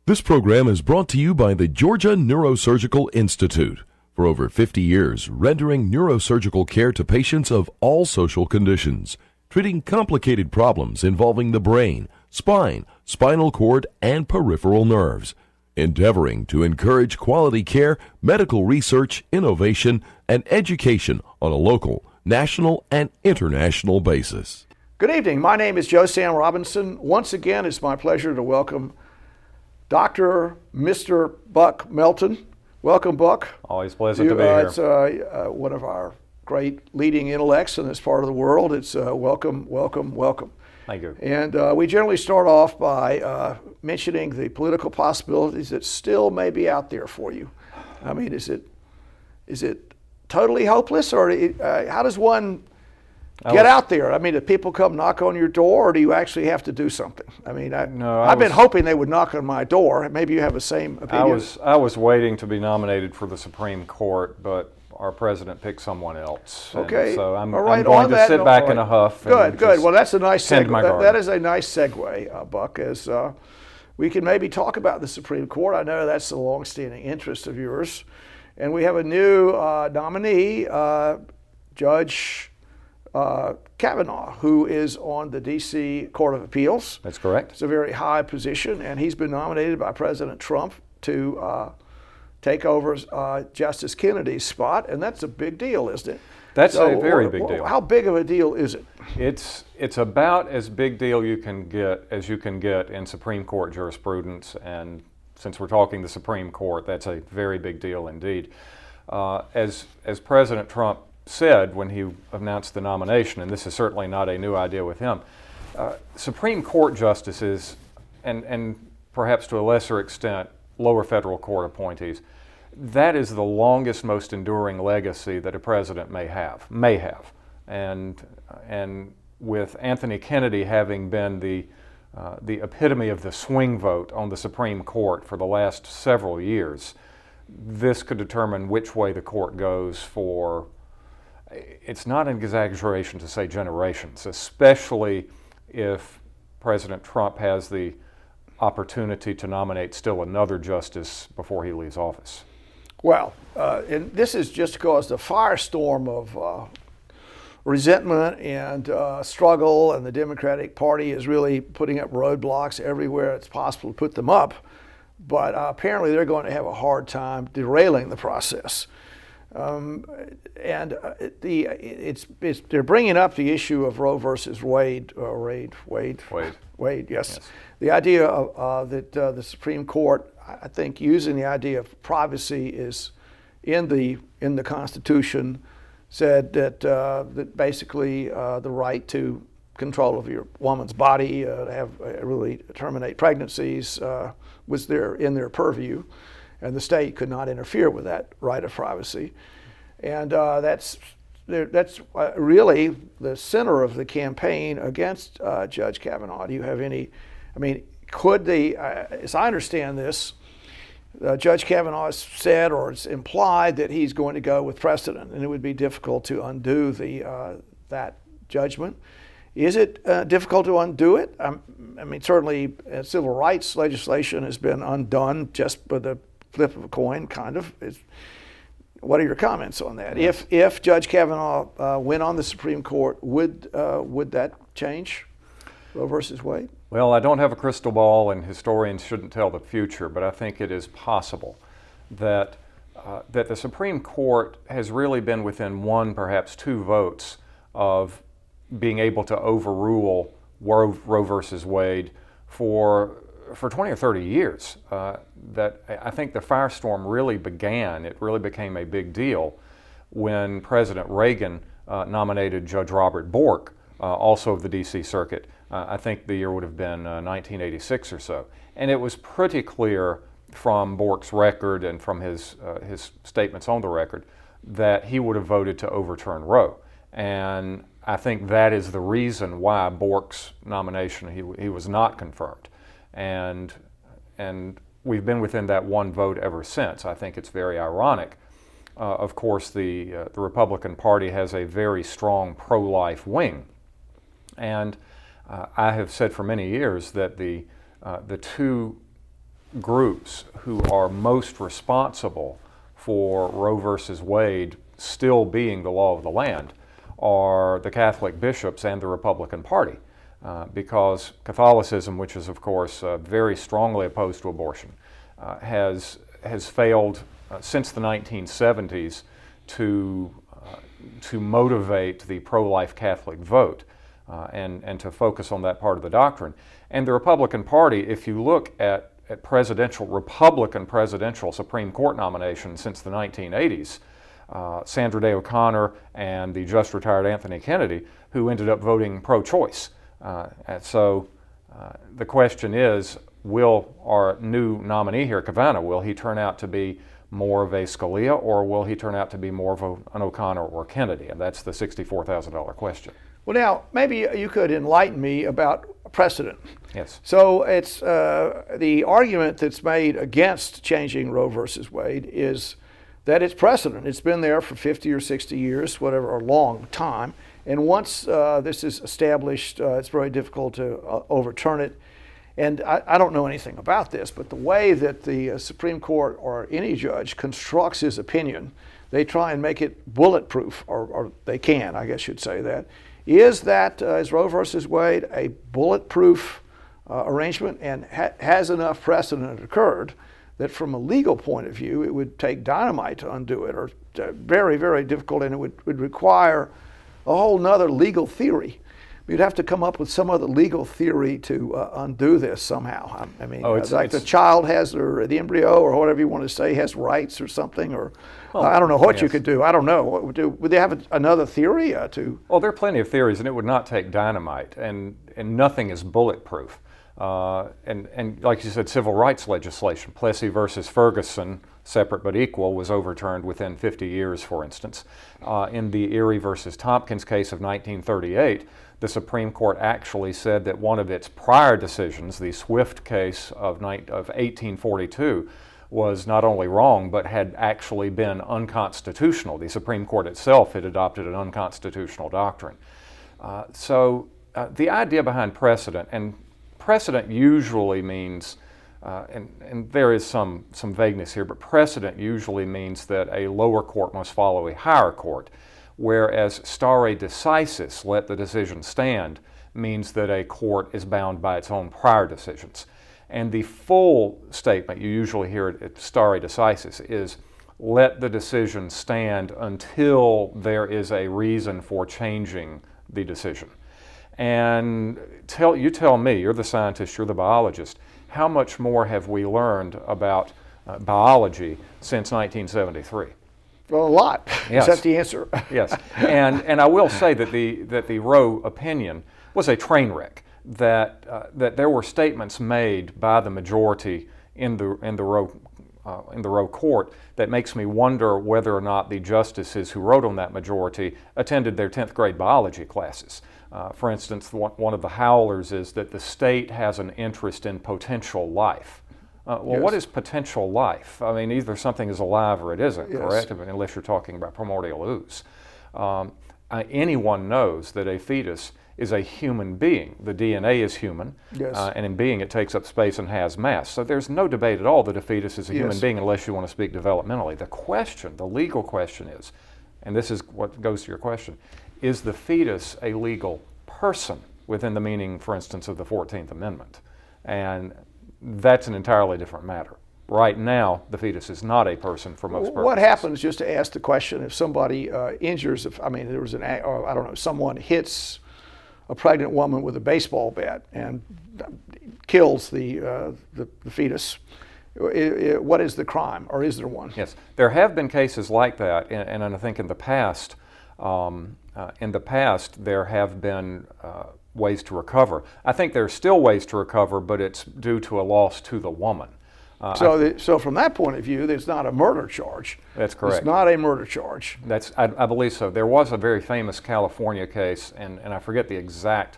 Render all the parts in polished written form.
This program is brought to you by the Georgia Neurosurgical Institute. For over 50 years, rendering neurosurgical care to patients of all social conditions, treating complicated problems involving the brain, spine, spinal cord, and peripheral nerves, endeavoring to encourage quality care, medical research, innovation, and education on a local, national, and international basis. Good evening. My name is Joe Sam Robinson. Once again, it's my pleasure to welcome Dr. Mr. Buck Melton. Welcome, Buck. Always pleasant to be here. It's one of our great leading intellects in this part of the world. It's welcome. Thank you. And we generally start off by mentioning the political possibilities that still may be out there for you. I mean, is it totally hopeless, or how does one get out there? I mean, do people come knock on your door, or do you actually have to do something? I mean, I've been hoping they would knock on my door. Maybe you have the same opinion. I was waiting to be nominated for the Supreme Court, but our president picked someone else. Okay. And so I'm right, going to sit back in a huff. Good. Well, that's a nice segue. That is a nice segue, Buck, as we can maybe talk about the Supreme Court. I know that's a long-standing interest of yours. And we have a new nominee, Judge Kavanaugh, who is on the D.C. Court of Appeals. That's correct. It's a very high position, and he's been nominated by President Trump to take over Justice Kennedy's spot, and that's a big deal, isn't it? That's a very big deal. How big of a deal is it? It's about as big deal you can get in Supreme Court jurisprudence, and since we're talking the Supreme Court, that's a very big deal indeed. As President Trump said when he announced the nomination, and this is certainly not a new idea with him, Supreme Court justices, and perhaps to a lesser extent, lower federal court appointees, that is the longest, most enduring legacy that a president may have. And with Anthony Kennedy having been the epitome of the swing vote on the Supreme Court for the last several years, this could determine which way the court goes for, it's not an exaggeration to say generations, especially if President Trump has the opportunity to nominate still another justice before he leaves office. Well, and this is just caused a firestorm of resentment and struggle, and the Democratic Party is really putting up roadblocks everywhere it's possible to put them up. But apparently they're going to have a hard time derailing the process. They're bringing up the issue of Roe versus Wade. Wade, yes. The idea that the Supreme Court, I think, using the idea of privacy is in the Constitution, said that basically the right to control of your woman's body, really terminate pregnancies, was in their purview, and the state could not interfere with that right of privacy, and that's really the center of the campaign against Judge Kavanaugh. Do you have any? I mean, could as I understand this, Judge Kavanaugh has said, or it's implied, that he's going to go with precedent, and it would be difficult to undo that judgment. Is it difficult to undo it? I mean, certainly civil rights legislation has been undone just by the flip of a coin, kind of. What are your comments on that? Yes. If Judge Kavanaugh went on the Supreme Court, would that change Roe versus Wade? Well, I don't have a crystal ball, and historians shouldn't tell the future, but I think it is possible that the Supreme Court has really been within one, perhaps two votes of being able to overrule Roe versus Wade for 20 or 30 years. That I think the firestorm really began. It really became a big deal when President Reagan nominated Judge Robert Bork, also of the D.C. Circuit. I think the year would have been 1986 or so. And it was pretty clear from Bork's record and from his statements on the record that he would have voted to overturn Roe. And I think that is the reason why Bork's nomination, he was not confirmed. And we've been within that one vote ever since. I think it's very ironic. Of course, the Republican Party has a very strong pro-life wing. And I have said for many years that the two groups who are most responsible for Roe versus Wade still being the law of the land are the Catholic bishops and the Republican Party, because Catholicism, which is of course very strongly opposed to abortion, has failed since the 1970s to motivate the pro-life Catholic vote and to focus on that part of the doctrine. And the Republican Party, if you look at Republican presidential Supreme Court nominations since the 1980s, Sandra Day O'Connor and the just retired Anthony Kennedy, who ended up voting pro-choice. So the question is, will our new nominee here, Kavanaugh, will he turn out to be more of a Scalia, or will he turn out to be more of an O'Connor or Kennedy? And that's the $64,000 question. Well, now, maybe you could enlighten me about precedent. Yes. So it's the argument that's made against changing Roe versus Wade is that it's precedent. It's been there for 50 or 60 years, whatever, a long time. And once this is established, it's very difficult to overturn it. And I don't know anything about this, but the way that the Supreme Court or any judge constructs his opinion, they try and make it bulletproof, or they can, I guess you'd say that. Is Roe versus Wade a bulletproof arrangement, and has enough precedent occurred that from a legal point of view, it would take dynamite to undo it, or very, very difficult, and it would require a whole nother legal theory. You'd have to come up with some other legal theory to undo this somehow. I mean, the child has, or the embryo, or whatever you want to say, has rights or something, or I don't know what you could do. I don't know. What would they have another theory to? Well, there are plenty of theories, and it would not take dynamite, and nothing is bulletproof. And like you said, civil rights legislation, Plessy versus Ferguson, separate but equal, was overturned within 50 years, for instance. In the Erie versus Tompkins case of 1938, the Supreme Court actually said that one of its prior decisions, the Swift case of 1842, was not only wrong, but had actually been unconstitutional. The Supreme Court itself had adopted an unconstitutional doctrine. So the idea behind precedent, and precedent usually means, and there is some vagueness here, but precedent usually means that a lower court must follow a higher court, whereas stare decisis, let the decision stand, means that a court is bound by its own prior decisions. And the full statement, you usually hear it at stare decisis, is let the decision stand until there is a reason for changing the decision. And you tell me, you're the scientist, you're the biologist, how much more have we learned about biology since 1973? Well, a lot. Yes. Is that the answer? Yes. And I will say that the Roe opinion was a train wreck. That there were statements made by the majority in the Roe court that makes me wonder whether or not the justices who wrote on that majority attended their 10th grade biology classes. For instance, one of the howlers is that the state has an interest in potential life. Well, yes. What is potential life? I mean, either something is alive or it isn't, yes. Correct? Unless you're talking about primordial ooze. Anyone knows that a fetus is a human being. The DNA is human, yes. And in being it takes up space and has mass. So there's no debate at all that a fetus is a yes. human being unless you want to speak developmentally. The question, the legal question is, and this is what goes to your question, is the fetus a legal person within the meaning, for instance, of the 14th Amendment? And that's an entirely different matter. Right now, the fetus is not a person for most purposes. What happens, just to ask the question, if somebody injures, there was someone hits a pregnant woman with a baseball bat and kills the fetus, what is the crime, or is there one? Yes, there have been cases like that, and I think in the past there have been ways to recover. I think there are still ways to recover, but it's due to a loss to the woman. So from that point of view, there's not a murder charge. That's correct. It's not a murder charge. I believe so. There was a very famous California case, and I forget the exact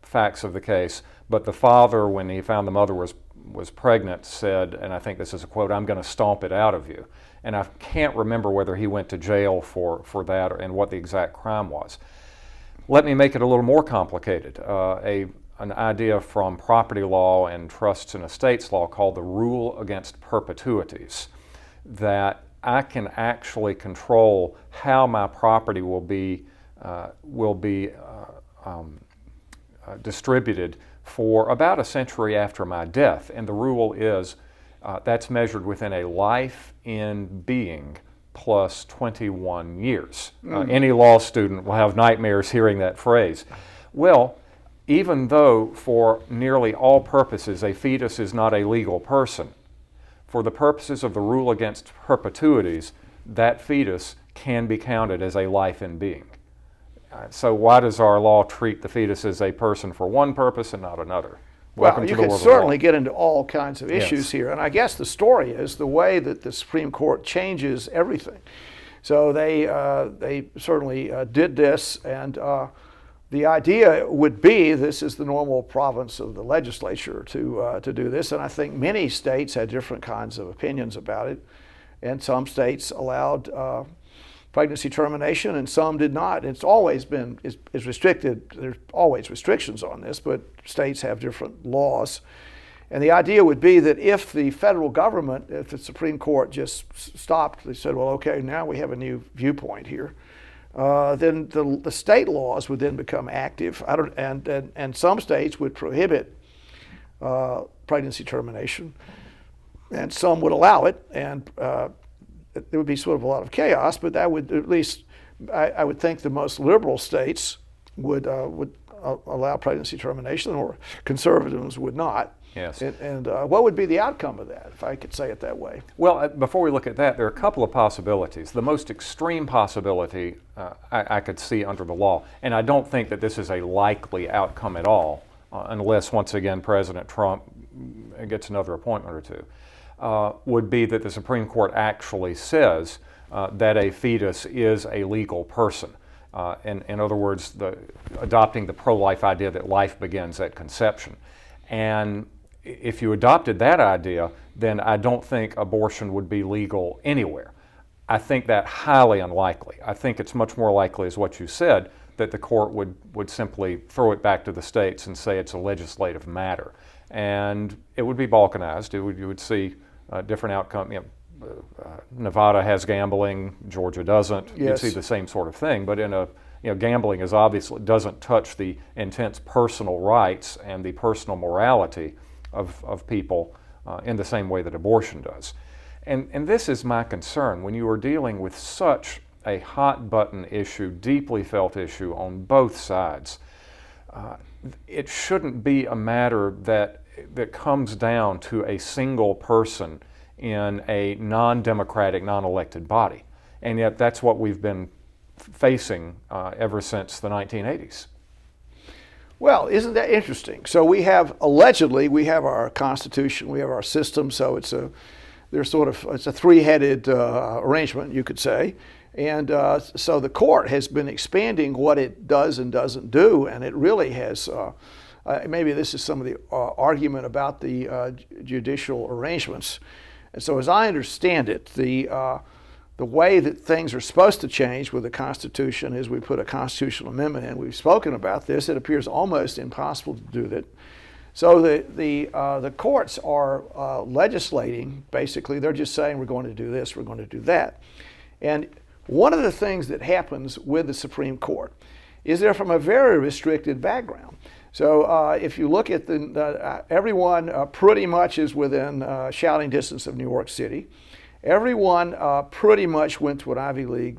facts of the case, but the father, when he found the mother was pregnant, said, and I think this is a quote, "I'm going to stomp it out of you." And I can't remember whether he went to jail for that and what the exact crime was. Let me make it a little more complicated. an idea from property law and trusts and estates law called the rule against perpetuities, that I can actually control how my property will be distributed for about a century after my death. And the rule is that's measured within a life in being plus 21 years. Any law student will have nightmares hearing that phrase. Well, even though for nearly all purposes a fetus is not a legal person, for the purposes of the rule against perpetuities, that fetus can be counted as a life in being. So why does our law treat the fetus as a person for one purpose and not another? Well, you can certainly get into all kinds of issues here, and I guess the story is the way that the Supreme Court changes everything. So they certainly did this, and the idea would be this is the normal province of the legislature to do this, and I think many states had different kinds of opinions about it, and some states allowed pregnancy termination and some did not. It's always been is restricted. There's always restrictions on this, but states have different laws. And the idea would be that if the federal government, if the Supreme Court just stopped, they said, well, okay, now we have a new viewpoint here, then the state laws would then become active. And some states would prohibit pregnancy termination, and some would allow it, and there would be sort of a lot of chaos, but that would at least, I would think the most liberal states would allow pregnancy termination, or conservatives would not. Yes. And what would be the outcome of that, if I could say it that way? Well, before we look at that, there are a couple of possibilities. The most extreme possibility I could see under the law, and I don't think that this is a likely outcome at all, unless, once again, President Trump gets another appointment or two, would be that the Supreme Court actually says that a fetus is a legal person. In other words, adopting the pro-life idea that life begins at conception. And if you adopted that idea, then I don't think abortion would be legal anywhere. I think that highly unlikely. I think it's much more likely, as what you said, that the court would simply throw it back to the states and say it's a legislative matter. And it would be balkanized. You would see different outcome. Nevada has gambling, Georgia doesn't. Yes. You'd see the same sort of thing, but gambling is obviously doesn't touch the intense personal rights and the personal morality of people in the same way that abortion does. And this is my concern when you are dealing with such a hot button issue, deeply felt issue on both sides. It shouldn't be a matter that comes down to a single person in a non-democratic, non-elected body. And yet that's what we've been facing ever since the 1980s. Well, isn't that interesting? So allegedly we have our Constitution, we have our system, so it's a three-headed arrangement, you could say. And so the court has been expanding what it does and doesn't do, and it really has, maybe this is some of the argument about the judicial arrangements. And so as I understand it, the way that things are supposed to change with the Constitution is we put a constitutional amendment in. We've spoken about this. It appears almost impossible to do that. So the courts are legislating, basically. They're just saying we're going to do this, we're going to do that. And one of the things that happens with the Supreme Court is they're from a very restricted background. So if you look at everyone pretty much is within shouting distance of New York City. Everyone pretty much went to an Ivy League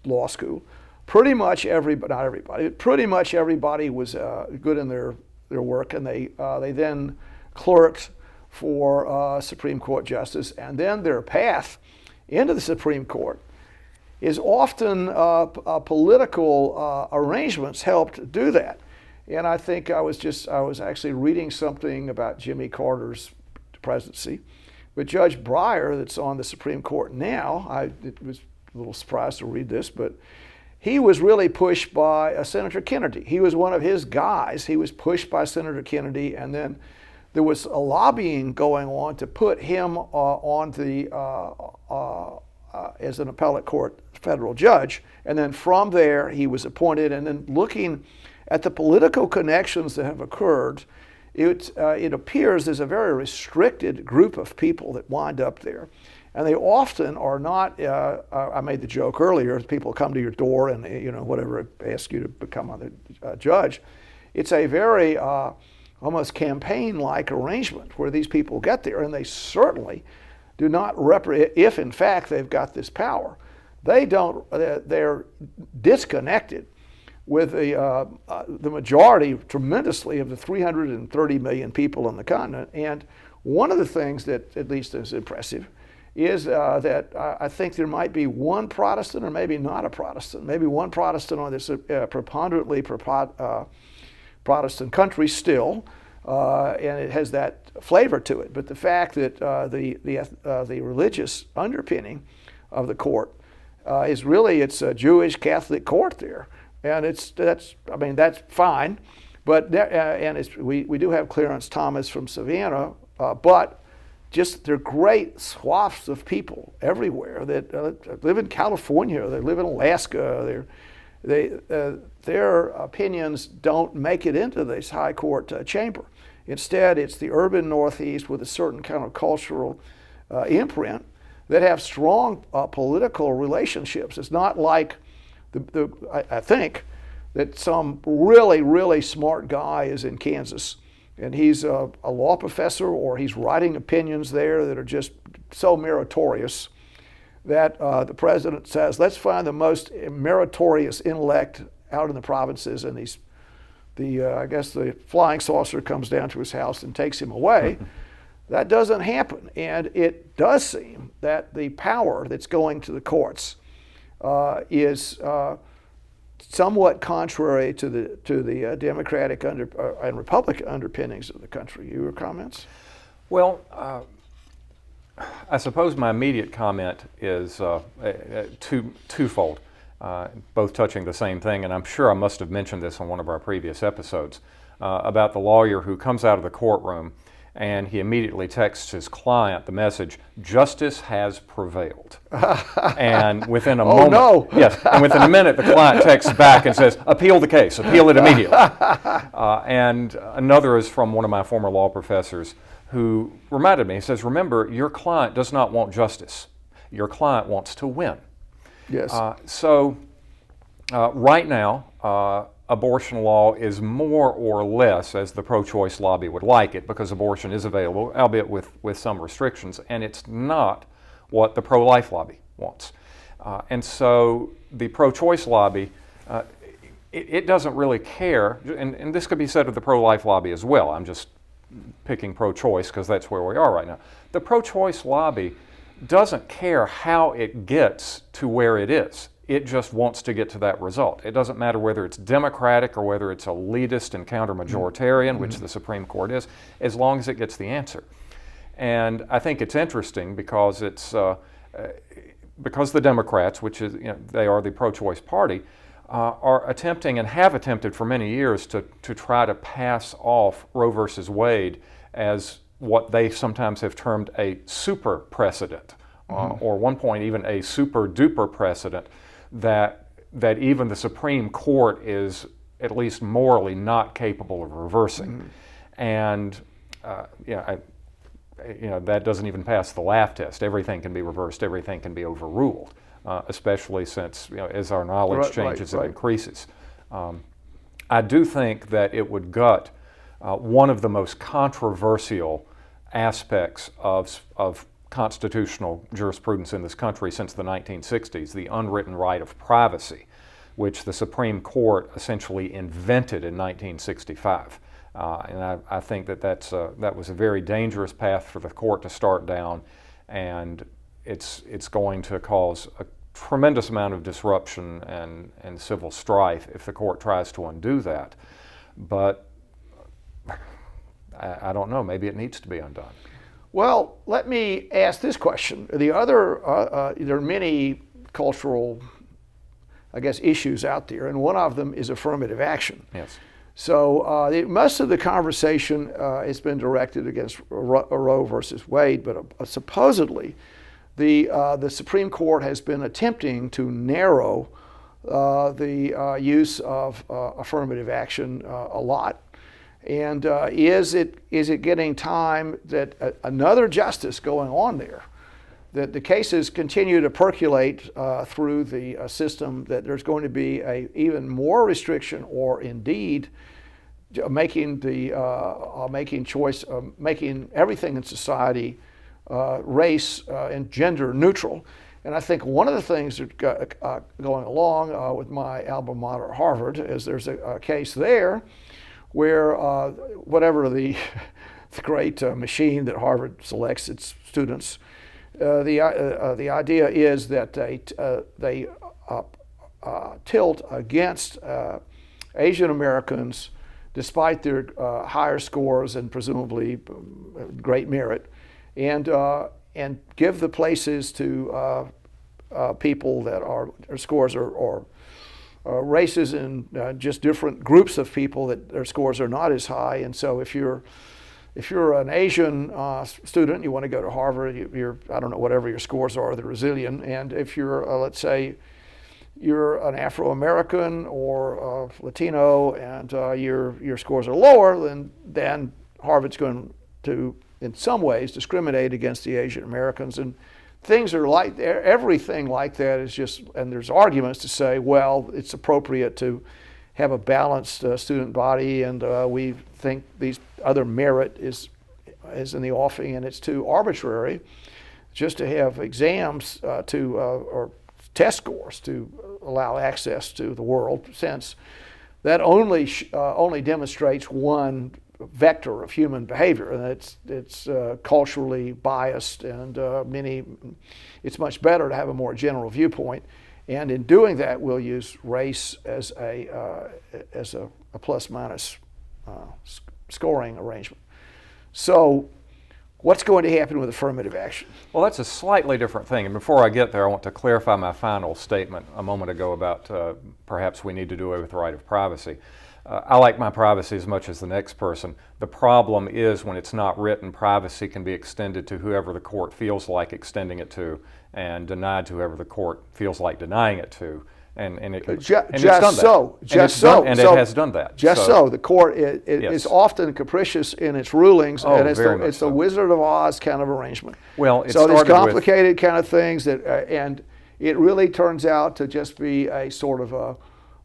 law school. Pretty much not everybody, pretty much everybody was good in their work, and they then clerked for Supreme Court justice, and then their path into the Supreme Court is often political arrangements helped do that. And I think I was actually reading something about Jimmy Carter's presidency, but Judge Breyer, that's on the Supreme Court now, I was a little surprised to read this, but he was really pushed by Senator Kennedy. He was one of his guys. He was pushed by Senator Kennedy, and then there was a lobbying going on to put him on as an appellate court federal judge, and then from there he was appointed, and then looking at the political connections that have occurred, it appears there's a very restricted group of people that wind up there. And they often are not, I made the joke earlier, people come to your door and, whatever, ask you to become a judge. It's a very almost campaign-like arrangement where these people get there, and they certainly do not represent, if in fact they've got this power, they're disconnected with the majority, tremendously, of the 330 million people on the continent. And one of the things that at least is impressive is that I think there might be one Protestant or maybe not a Protestant, maybe one Protestant on this preponderantly Protestant country still, and it has that flavor to it. But the fact that the religious underpinning of the court is really, it's a Jewish Catholic court there, and that's fine. But we do have Clarence Thomas from Savannah, but just there are great swaths of people everywhere that live in California, they live in Alaska. Their opinions don't make it into this high court chamber. Instead, it's the urban Northeast with a certain kind of cultural imprint that have strong political relationships. It's not like I think that some really, really smart guy is in Kansas and he's a law professor or he's writing opinions there that are just so meritorious that the president says, let's find the most meritorious intellect out in the provinces, and I guess the flying saucer comes down to his house and takes him away. That doesn't happen, and it does seem that the power that's going to the courts is somewhat contrary to the Democratic and Republican underpinnings of the country. Your comments? Well, I suppose my immediate comment is twofold, both touching the same thing, and I'm sure I must have mentioned this on one of our previous episodes, about the lawyer who comes out of the courtroom and he immediately texts his client the message, "Justice has prevailed." And within a moment, no. Yes, and within a minute the client texts back and says, "Appeal the case, appeal it immediately." And another is from one of my former law professors who reminded me, he says, "Remember, your client does not want justice. Your client wants to win." Yes. So right now, abortion law is more or less as the pro-choice lobby would like it, because abortion is available, albeit with some restrictions, and it's not what the pro-life lobby wants. And so the pro-choice lobby, it doesn't really care, and this could be said of the pro-life lobby as well. I'm just picking pro-choice because that's where we are right now. The pro-choice lobby doesn't care how it gets to where it is. It just wants to get to that result. It doesn't matter whether it's Democratic or whether it's elitist and counter-majoritarian, which the Supreme Court is, as long as it gets the answer. And I think it's interesting because because the Democrats, which is, they are the pro-choice party, are attempting and have attempted for many years to try to pass off Roe versus Wade as what they sometimes have termed a super precedent, or at one point even a super duper precedent that even the Supreme Court is at least morally not capable of reversing. And that doesn't even pass the laugh test. Everything can be reversed, everything can be overruled, especially since, as our knowledge changes, it increases. I do think that it would gut one of the most controversial aspects of constitutional jurisprudence in this country since the 1960s, the unwritten right of privacy, which the Supreme Court essentially invented in 1965. And I think that was a very dangerous path for the court to start down, and it's going to cause a tremendous amount of disruption and civil strife if the court tries to undo that. But I don't know, maybe it needs to be undone. Well, let me ask this question. There are many cultural, issues out there, and one of them is affirmative action. Yes. So most of the conversation has been directed against Roe versus Wade, but supposedly the Supreme Court has been attempting to narrow the use of affirmative action a lot. And is it getting time that another justice going on there? That the cases continue to percolate through the system, that there's going to be a even more restriction, or indeed making everything in society race and gender neutral. And I think one of the things that going along with my alma mater, Harvard, is there's a case there where whatever the great machine that Harvard selects its students, the idea is that they tilt against Asian Americans despite their higher scores and presumably great merit, and give the places to people that their scores are races and just different groups of people that their scores are not as high. And so if you're an Asian student, you want to go to Harvard, you're I don't know, whatever your scores are, they're resilient. And if you're, let's say, you're an Afro-American or Latino and your scores are lower, then Harvard's going to, in some ways, discriminate against the Asian Americans. And things are like, everything like that is just, and there's arguments to say, well, it's appropriate to have a balanced student body, and we think these other merit is in the offing, and it's too arbitrary just to have exams or test scores to allow access to the world, since that only demonstrates one vector of human behavior, and it's culturally biased, and it's much better to have a more general viewpoint. And in doing that, we'll use race as a plus-minus scoring arrangement. So what's going to happen with affirmative action? Well, that's a slightly different thing. And before I get there, I want to clarify my final statement a moment ago about perhaps we need to do away with the right of privacy. I like my privacy as much as the next person. The problem is when it's not written, privacy can be extended to whoever the court feels like extending it to, and denied to whoever the court feels like denying it to. And it has done that. So the court is often capricious in its rulings, and it's the Wizard of Oz kind of arrangement. Well, so there's complicated kind of things that, and it really turns out to just be a sort of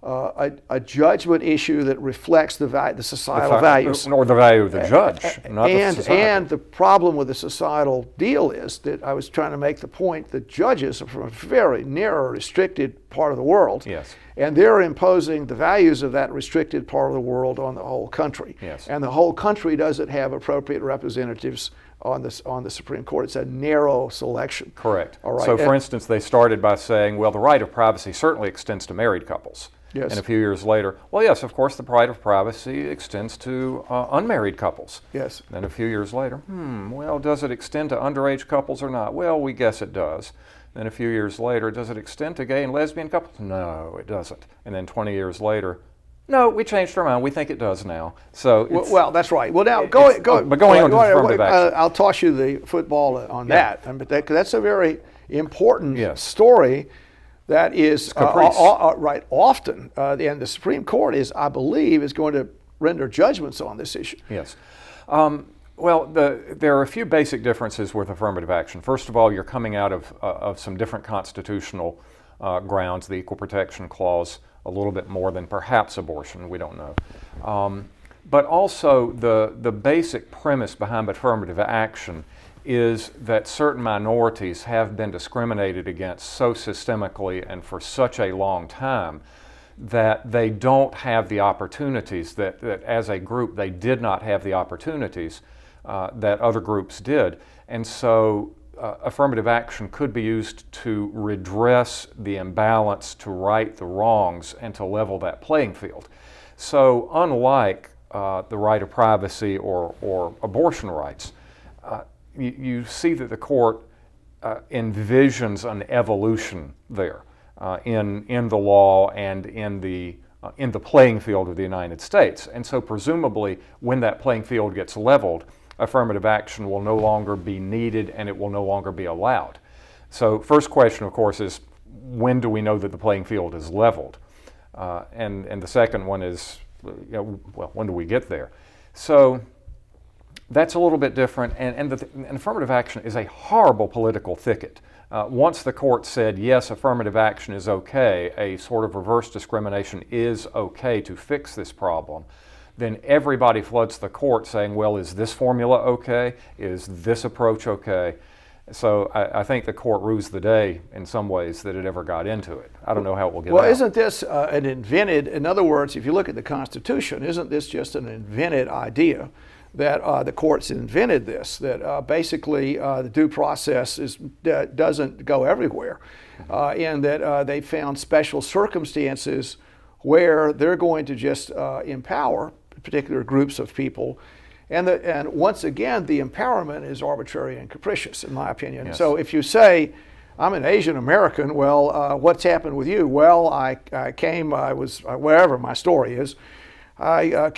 a judgment issue that reflects the societal values, or the value of the judge, not the society. And the problem with the societal deal is that I was trying to make the point that judges are from a very narrow, restricted part of the world, yes, and they're imposing the values of that restricted part of the world on the whole country. Yes. And the whole country doesn't have appropriate representatives on the Supreme Court. It's a narrow selection. Correct. All right. So, for instance, they started by saying, well, the right of privacy certainly extends to married couples. Yes. And a few years later, well, yes, of course, the right of privacy extends to unmarried couples. Yes. Then a few years later, well, does it extend to underage couples or not? Well, we guess it does. Then a few years later, does it extend to gay and lesbian couples? No, it doesn't. And then 20 years later, no, we changed our mind. We think it does now. So, well, that's right. Well, now going on to affirmative action, I'll toss you the football on that. But that's a very important story. That is right. Often, and the Supreme Court I believe, is going to render judgments on this issue. Yes. Well, there are a few basic differences with affirmative action. First of all, you're coming out of some different constitutional grounds. The Equal Protection Clause, a little bit more than perhaps abortion. We don't know. But also, the basic premise behind affirmative action is that certain minorities have been discriminated against so systemically and for such a long time that they don't have the opportunities that as a group they did not have the opportunities that other groups did. And so affirmative action could be used to redress the imbalance, to right the wrongs, and to level that playing field. So unlike the right of privacy or abortion rights, you see that the court envisions an evolution there in the law and in the playing field of the United States. And so presumably when that playing field gets leveled, affirmative action will no longer be needed and it will no longer be allowed. So first question, of course, is when do we know that the playing field is leveled? And the second one is, well, when do we get there? So that's a little bit different, and affirmative action is a horrible political thicket. Once the court said, yes, affirmative action is okay, a sort of reverse discrimination is okay to fix this problem, then everybody floods the court saying, well, is this formula okay? Is this approach okay? So I think the court rues the day in some ways that it ever got into it. I don't know how it will get out. Well, isn't this an invented, in other words, if you look at the Constitution, isn't this just an invented idea that the courts invented this, that basically the due process doesn't go everywhere, and that they found special circumstances where they're going to just empower particular groups of people. And once again, the empowerment is arbitrary and capricious, in my opinion. Yes. So if you say, I'm an Asian American, well, what's happened with you? Well, I was, wherever my story is, I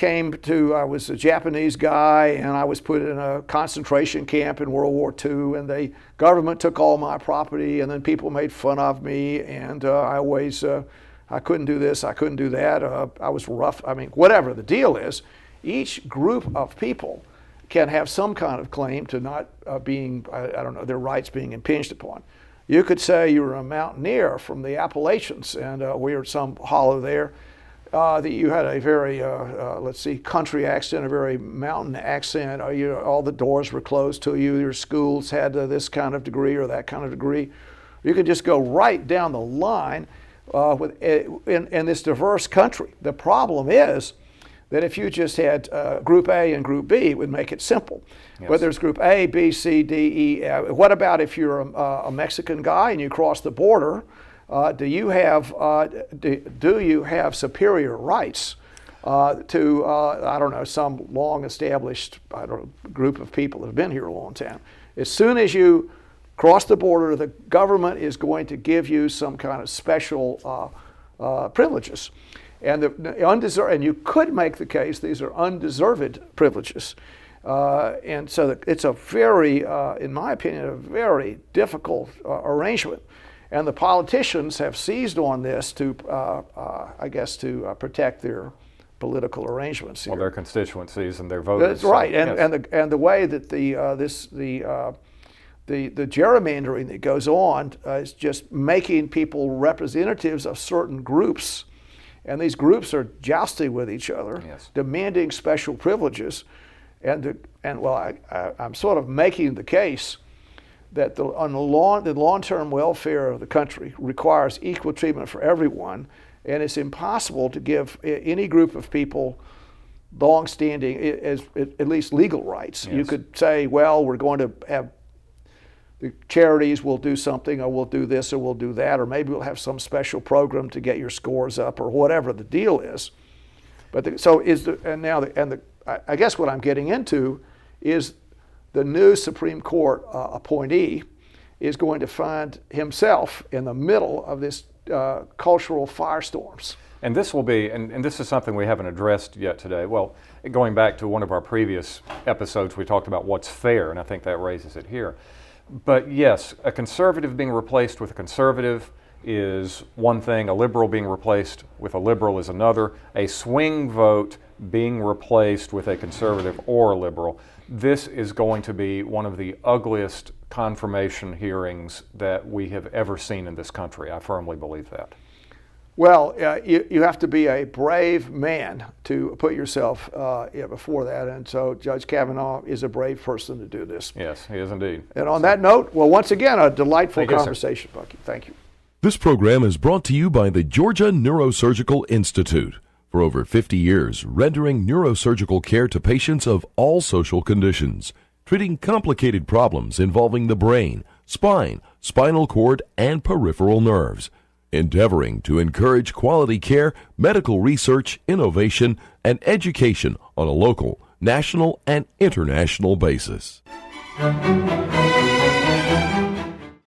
was a Japanese guy, and I was put in a concentration camp in World War II, and the government took all my property, and then people made fun of me, and I couldn't do this, I couldn't do that, I was rough. I mean, whatever the deal is, each group of people can have some kind of claim to not being, their rights being impinged upon. You could say you were a mountaineer from the Appalachians, and we were some hollow there, that you had a very, country accent, a very mountain accent. All the doors were closed to you. Your schools had this kind of degree or that kind of degree. You could just go right down the line in this diverse country. The problem is that if you just had Group A and Group B, it would make it simple. Yes. But there's Group A, B, C, D, E. What about if you're a Mexican guy and you cross the border? Do you have superior rights to some long-established group of people that have been here a long time? As soon as you cross the border, the government is going to give you some kind of special privileges. And and you could make the case these are undeserved privileges. And so it's a very, in my opinion, a very difficult arrangement. And the politicians have seized on this to, to protect their political arrangements here. Well, their constituencies and their voters. That's right, yes. and the way that the gerrymandering that goes on is just making people representatives of certain groups. And these groups are jousting with each other, yes, demanding special privileges, I'm sort of making the case that the long-term welfare of the country requires equal treatment for everyone, and it's impossible to give any group of people long-standing, at least legal rights. Yes. You could say, well, we're going to have the charities will do something, or we'll do this, or we'll do that, or maybe we'll have some special program to get your scores up, or whatever the deal is. But I guess what I'm getting into is the new Supreme Court appointee is going to find himself in the middle of this cultural firestorms. And this will be, and this is something we haven't addressed yet today. Well, going back to one of our previous episodes, we talked about what's fair, and I think that raises it here. But yes, a conservative being replaced with a conservative is one thing. A liberal being replaced with a liberal is another. A swing vote being replaced with a conservative or a liberal. This is going to be one of the ugliest confirmation hearings that we have ever seen in this country. I firmly believe that. Well, you have to be a brave man to put yourself before that, and so Judge Kavanaugh is a brave person to do this. Yes, he is indeed. And on that note, well, once again, a delightful conversation, Bucky. Thank you. This program is brought to you by the Georgia Neurosurgical Institute. For over 50 years, rendering neurosurgical care to patients of all social conditions, treating complicated problems involving the brain, spine, spinal cord, and peripheral nerves. Endeavoring to encourage quality care, medical research, innovation, and education on a local, national, and international basis.